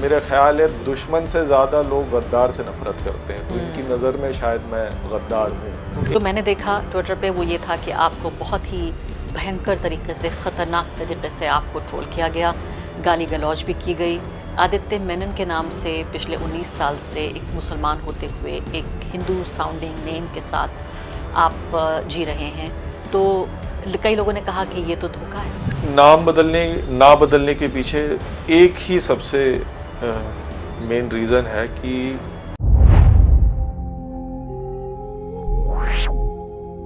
मेरा ख्याल है दुश्मन से ज़्यादा लोग गद्दार से नफरत करते हैं, तो इनकी नज़र में शायद मैं गद्दार हूँ। तो मैंने देखा ट्विटर पे वो ये था कि आपको बहुत ही भयंकर तरीके से, ख़तरनाक तरीके से आपको ट्रोल किया गया, गाली गलौज भी की गई। आदित्य मेनन के नाम से पिछले 19 साल से एक मुसलमान होते हुए एक हिंदू साउंडिंग नेम के साथ आप जी रहे हैं, तो कई लोगों ने कहा कि ये तो धोखा है। ना बदलने के पीछे एक ही सबसे मेन रीज़न है कि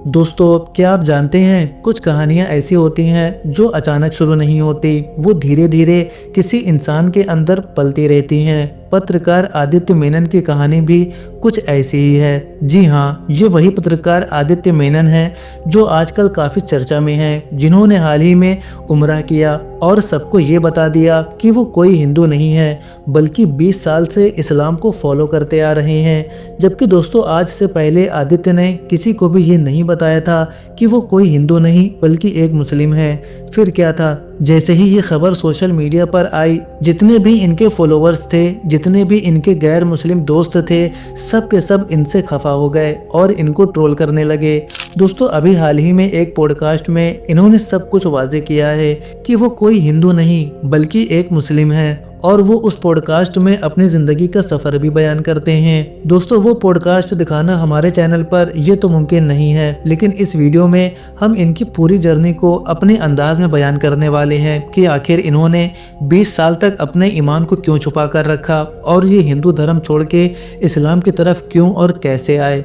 दोस्तों, क्या आप जानते हैं कुछ कहानियां ऐसी होती हैं जो अचानक शुरू नहीं होती, वो धीरे धीरे किसी इंसान के अंदर पलती रहती हैं। पत्रकार आदित्य मेनन की कहानी भी कुछ ऐसी ही है। जी हाँ, ये वही पत्रकार आदित्य मेनन हैं जो आजकल काफ़ी चर्चा में हैं, जिन्होंने हाल ही में उम्रा किया और सबको ये बता दिया कि वो कोई हिंदू नहीं है बल्कि 20 साल से इस्लाम को फॉलो करते आ रहे हैं। जबकि दोस्तों, आज से पहले आदित्य ने किसी को भी ये नहीं बताया था कि वो कोई हिंदू नहीं बल्कि एक मुस्लिम है। फिर क्या था, जैसे ही ये खबर सोशल मीडिया पर आई, जितने भी इनके फॉलोअर्स थे, जितने भी इनके गैर मुस्लिम दोस्त थे, सब के सब इनसे खफा हो गए और इनको ट्रोल करने लगे। दोस्तों, अभी हाल ही में एक पॉडकास्ट में इन्होंने सब कुछ वाजे किया है कि वो कोई हिंदू नहीं बल्कि एक मुस्लिम है, और वो उस पॉडकास्ट में अपनी ज़िंदगी का सफ़र भी बयान करते हैं। दोस्तों, वो पॉडकास्ट दिखाना हमारे चैनल पर ये तो मुमकिन नहीं है, लेकिन इस वीडियो में हम इनकी पूरी जर्नी को अपने अंदाज में बयान करने वाले हैं कि आखिर इन्होंने 20 साल तक अपने ईमान को क्यों छुपा कर रखा और ये हिंदू धर्म छोड़ के इस्लाम की तरफ क्यों और कैसे आए।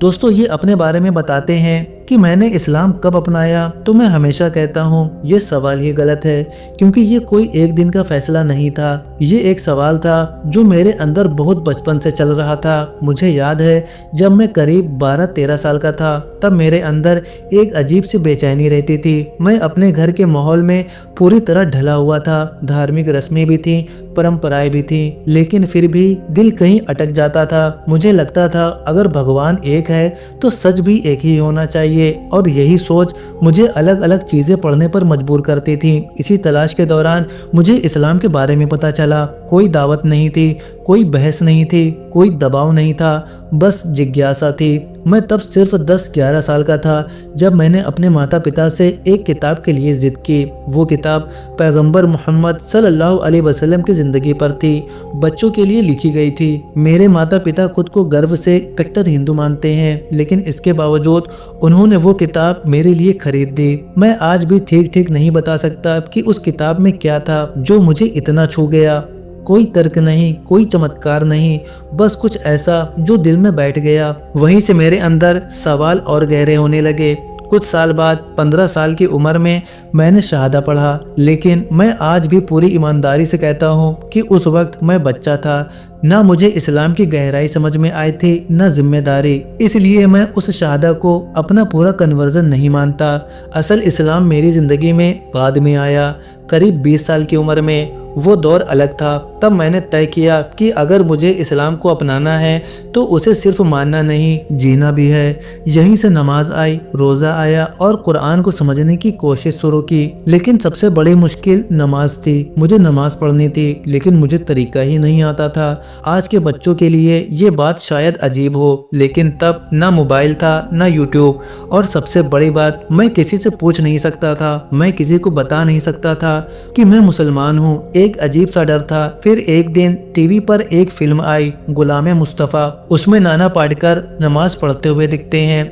दोस्तों, ये अपने बारे में बताते हैं कि मैंने इस्लाम कब अपनाया, तो मैं हमेशा कहता हूँ ये सवाल ही गलत है, क्योंकि ये कोई एक दिन का फैसला नहीं था। ये एक सवाल था जो मेरे अंदर बहुत बचपन से चल रहा था। मुझे याद है जब मैं करीब 12-13 साल का था, तब मेरे अंदर एक अजीब सी बेचैनी रहती थी। मैं अपने घर के माहौल में पूरी तरह ढला हुआ था, धार्मिक रस्में भी थी, परंपराएं भी थी, लेकिन फिर भी दिल कहीं अटक जाता था। मुझे लगता था अगर भगवान एक है तो सच भी एक ही होना चाहिए, और यही सोच मुझे अलग अलग चीजें पढ़ने पर मजबूर करती थी। इसी तलाश के दौरान मुझे इस्लाम के बारे में पता चला। कोई दावत नहीं थी, कोई बहस नहीं थी, कोई दबाव नहीं था, बस जिज्ञासा थी। मैं तब सिर्फ 10-11 साल का था जब मैंने अपने माता पिता से एक किताब के लिए जिद की। वो किताब पैगंबर मोहम्मद सल्लल्लाहु अलैहि वसल्लम की ज़िंदगी पर थी, बच्चों के लिए लिखी गई थी। मेरे माता पिता खुद को गर्व से कट्टर हिंदू मानते हैं, लेकिन इसके बावजूद उन्होंने वो किताब मेरे लिए खरीद दी। मैं आज भी ठीक नहीं बता सकता कि उस किताब में क्या था जो मुझे इतना छू गया। कोई तर्क नहीं, कोई चमत्कार नहीं, बस कुछ ऐसा जो दिल में बैठ गया। वहीं से मेरे अंदर सवाल और गहरे होने लगे। कुछ साल बाद 15 साल की उम्र में मैंने शहादा पढ़ा, लेकिन मैं आज भी पूरी ईमानदारी से कहता हूँ कि उस वक्त मैं बच्चा था। ना मुझे इस्लाम की गहराई समझ में आई थी, न जिम्मेदारी। इसलिए मैं उस शहादा को अपना पूरा कन्वर्जन नहीं मानता। असल इस्लाम मेरी ज़िंदगी में बाद में आया, करीब 20 साल की उम्र में। वो दौर अलग था। तब मैंने तय किया कि अगर मुझे इस्लाम को अपनाना है तो उसे सिर्फ मानना नहीं, जीना भी है। यहीं से नमाज आई, रोज़ा आया और कुरान को समझने की कोशिश शुरू की। लेकिन सबसे बड़ी मुश्किल नमाज थी। मुझे नमाज पढ़नी थी, लेकिन मुझे तरीका ही नहीं आता था। आज के बच्चों के लिए ये बात शायद अजीब हो, लेकिन तब ना मोबाइल था, ना यूट्यूब, और सबसे बड़ी बात, मैं किसी से पूछ नहीं सकता था, मैं किसी को बता नहीं सकता था कि मैं मुसलमान हूँ। एक अजीब सा डर था। फिर एक दिन टीवी पर एक फिल्म आई, गुलाम मुस्तफ़ा। उसमें नाना पाटेकर नमाज पढ़ते हुए दिखते हैं।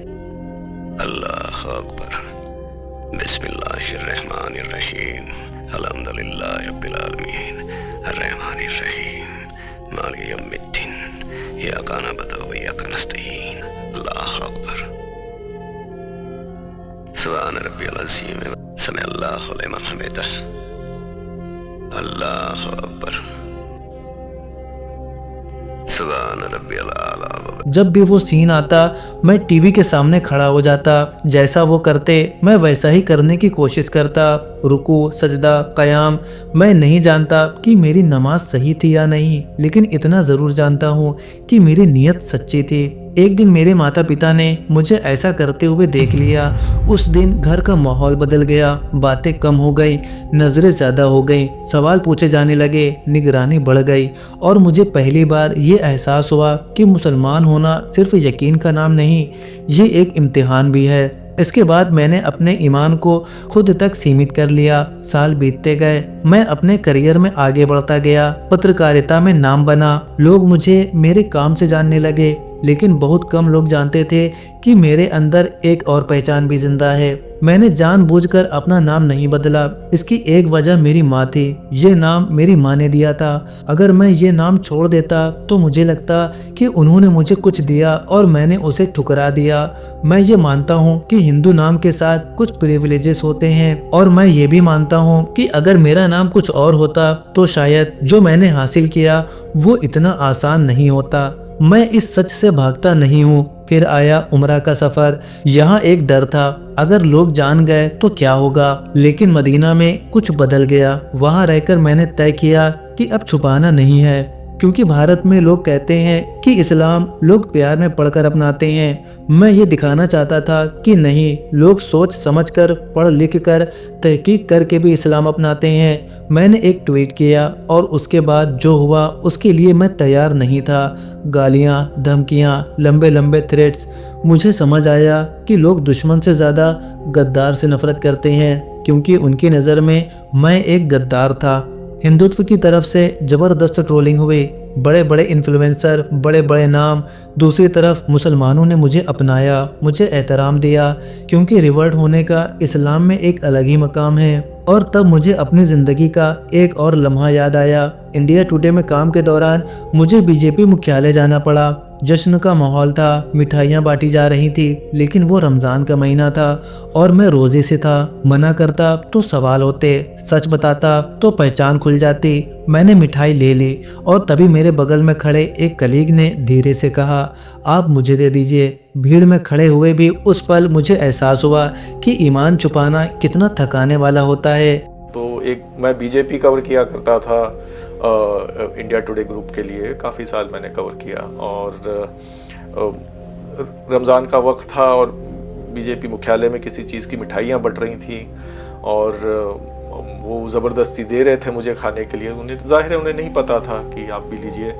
अल्लाह अकबर, बिस्मिल्लाहिर्रहमानिर्रहीम, अल्हम्दुलिल्लाहि रब्बिल आलमीन, अर्रहमानिर्रहीम, मालिकि यौमिद्दीन, इय्याका नअबुदु व इय्याका नस्तईन, अल्लाह अकबर, सुब्हान रब्बियल अज़ीम, समी अल्लाहु लिमन हमिदह, अल्लाह अकबर, सुभान रब्बियल आला। जब भी वो सीन आता, मैं टीवी के सामने खड़ा हो जाता। जैसा वो करते मैं वैसा ही करने की कोशिश करता। रुकू, सजदा, कयाम। मैं नहीं जानता कि मेरी नमाज सही थी या नहीं, लेकिन इतना ज़रूर जानता हूँ कि मेरी नीयत सच्ची थी। एक दिन मेरे माता पिता ने मुझे ऐसा करते हुए देख लिया। उस दिन घर का माहौल बदल गया, बातें कम हो गई, नजरें ज्यादा हो गई, सवाल पूछे जाने लगे, निगरानी बढ़ गई और मुझे पहली बार ये एहसास हुआ कि मुसलमान होना सिर्फ यकीन का नाम नहीं, ये एक इम्तिहान भी है। इसके बाद मैंने अपने ईमान को खुद तक सीमित कर लिया। साल बीतते गए, मैं अपने करियर में आगे बढ़ता गया, पत्रकारिता में नाम बना, लोग मुझे मेरे काम से जानने लगे, लेकिन बहुत कम लोग जानते थे कि मेरे अंदर एक और पहचान भी जिंदा है। मैंने जानबूझकर अपना नाम नहीं बदला, इसकी एक वजह मेरी माँ थी। ये नाम मेरी माँ ने दिया था। अगर मैं ये नाम छोड़ देता तो मुझे लगता कि उन्होंने मुझे कुछ दिया और मैंने उसे ठुकरा दिया। मैं ये मानता हूँ कि हिंदू नाम के साथ कुछ प्रिविलेजेस होते हैं और मैं ये भी मानता हूँ कि अगर मेरा नाम कुछ और होता तो शायद जो मैंने हासिल किया वो इतना आसान नहीं होता। मैं इस सच से भागता नहीं हूँ। फिर आया उम्रा का सफर। यहाँ एक डर था, अगर लोग जान गए तो क्या होगा, लेकिन मदीना में कुछ बदल गया। वहाँ रहकर मैंने तय किया कि अब छुपाना नहीं है, क्योंकि भारत में लोग कहते हैं कि इस्लाम लोग प्यार में पढ़कर अपनाते हैं। मैं ये दिखाना चाहता था कि नहीं, लोग सोच समझकर, पढ़ लिख कर, तहकीक करके भी इस्लाम अपनाते हैं। मैंने एक ट्वीट किया और उसके बाद जो हुआ उसके लिए मैं तैयार नहीं था। गालियाँ, धमकियाँ, लंबे लंबे थ्रेड्स। मुझे समझ आया कि लोग दुश्मन से ज़्यादा गद्दार से नफरत करते हैं, क्योंकि उनकी नज़र में मैं एक गद्दार था। हिंदुत्व की तरफ से ज़बरदस्त ट्रोलिंग हुई, बड़े बड़े इन्फ्लुएंसर, बड़े बड़े नाम। दूसरी तरफ मुसलमानों ने मुझे अपनाया, मुझे एहतराम दिया, क्योंकि रिवर्ट होने का इस्लाम में एक अलग ही मकाम है। और तब मुझे अपनी ज़िंदगी का एक और लम्हा याद आया। इंडिया टुडे में काम के दौरान मुझे बीजेपी मुख्यालय जाना पड़ा। जश्न का माहौल था, मिठाइयाँ बांटी जा रही थी, लेकिन वो रमज़ान का महीना था और मैं रोज़े से था। मना करता तो सवाल होते, सच बताता तो पहचान खुल जाती। मैंने मिठाई ले ली और तभी मेरे बगल में खड़े एक कलीग ने धीरे से कहा, आप मुझे दे दीजिए। भीड़ में खड़े हुए भी उस पल मुझे एहसास हुआ कि ईमान छुपाना कितना थकाने वाला होता है। तो एक मैं बीजेपी कवर किया करता था इंडिया टुडे ग्रुप के लिए, काफ़ी साल मैंने कवर किया। और रमज़ान का वक्त था और बीजेपी मुख्यालय में किसी चीज़ की मिठाइयाँ बट रही थी और वो ज़बरदस्ती दे रहे थे मुझे खाने के लिए। उन्हें ज़ाहिर है उन्हें नहीं पता था कि आप भी लीजिए,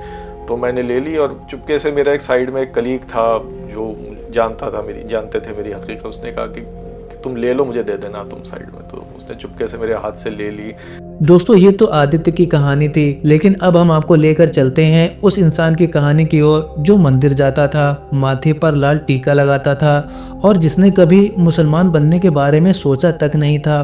तो मैंने ले ली। और चुपके से मेरा एक साइड में एक कलीग था जो जानते थे मेरी हकीकत। उसने कहा कि तुम ले लो, मुझे दे देना तुम साइड में। तो उसने चुपके से मेरे हाथ से ले ली। दोस्तों, ये तो आदित्य की कहानी थी, लेकिन अब हम आपको लेकर चलते हैं उस इंसान की कहानी की ओर जो मंदिर जाता था, माथे पर लाल टीका लगाता था और जिसने कभी मुसलमान बनने के बारे में सोचा तक नहीं था।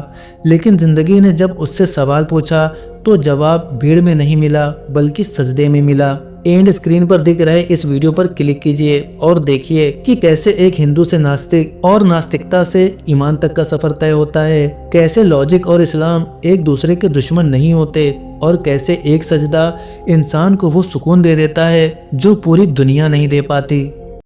लेकिन जिंदगी ने जब उससे सवाल पूछा तो जवाब भीड़ में नहीं मिला, बल्कि सजदे में मिला। एंड स्क्रीन पर दिख रहे इस वीडियो पर क्लिक कीजिए और देखिए कि कैसे एक हिंदू से नास्तिक और नास्तिकता से ईमान तक का सफर तय होता है। कैसे लॉजिक और इस्लाम एक दूसरे के दुश्मन नहीं होते और कैसे एक सजदा इंसान को वो सुकून दे देता है जो पूरी दुनिया नहीं दे पाती।